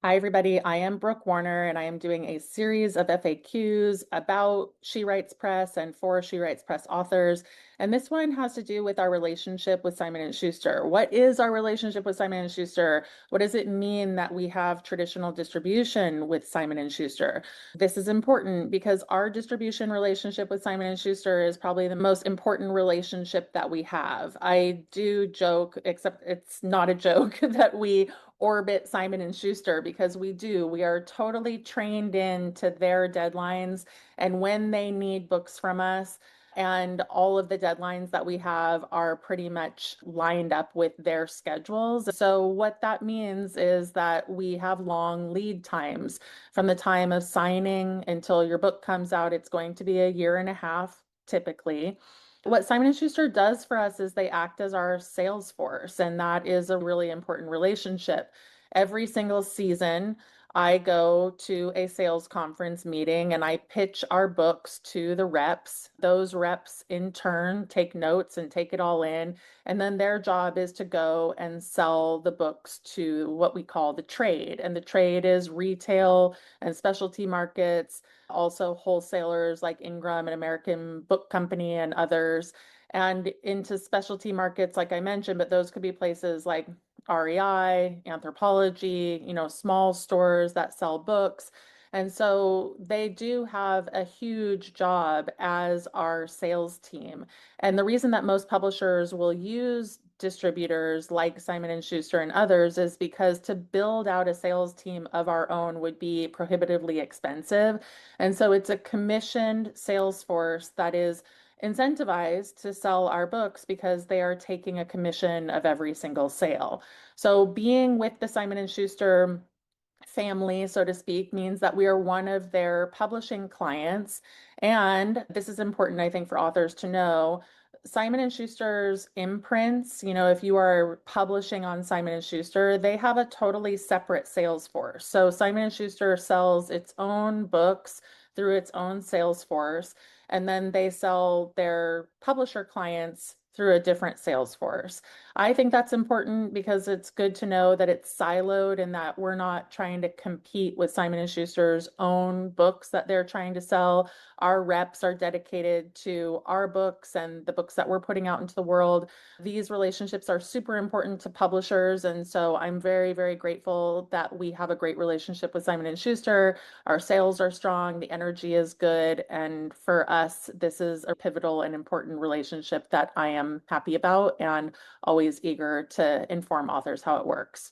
Hi, everybody. I am Brooke Warner, and I am doing a series of FAQs about She Writes Press and for She Writes Press authors. And this one has to do with our relationship with Simon and Schuster. What is our relationship with Simon and Schuster? What does it mean that we have traditional distribution with Simon and Schuster? This is important because our distribution relationship with Simon and Schuster is probably the most important relationship that we have. I do joke, except it's not a joke, that we orbit Simon and Schuster because we do. We are totally trained in to their deadlines and when they need books from us. And all of the deadlines that we have are pretty much lined up with their schedules. So, what that means is that we have long lead times from the time of signing until your book comes out. It's going to be a year and a half typically. What Simon and Schuster does for us is they act as our sales force, and that is a really important relationship. Every single season, I go to a sales conference meeting and I pitch our books to the reps. Those reps, in turn, take notes and take it all in. And then their job is to go and sell the books to what we call the trade. And the trade is retail and specialty markets, also wholesalers like Ingram and American Book Company and others, and into specialty markets, like I mentioned, but those could be places like REI, Anthropology, small stores that sell books. And so they do have a huge job as our sales team. And the reason that most publishers will use distributors like Simon and Schuster and others is because to build out a sales team of our own would be prohibitively expensive. And so it's a commissioned sales force that is incentivized to sell our books because they are taking a commission of every single sale. So being with the Simon and Schuster family, so to speak, means that we are one of their publishing clients. And this is important, I think, for authors to know. Simon and Schuster's imprints, if you are publishing on Simon and Schuster, they have a totally separate sales force. So Simon and Schuster sells its own books through its own sales force, and then they sell their publisher clients through a different sales force. I think that's important because it's good to know that it's siloed and that we're not trying to compete with Simon and Schuster's own books that they're trying to sell. Our reps are dedicated to our books and the books that we're putting out into the world. These relationships are super important to publishers, and so I'm very, very grateful that we have a great relationship with Simon and Schuster. Our sales are strong, the energy is good, and for us, this is a pivotal and important relationship that I am happy about and always eager to inform authors how it works.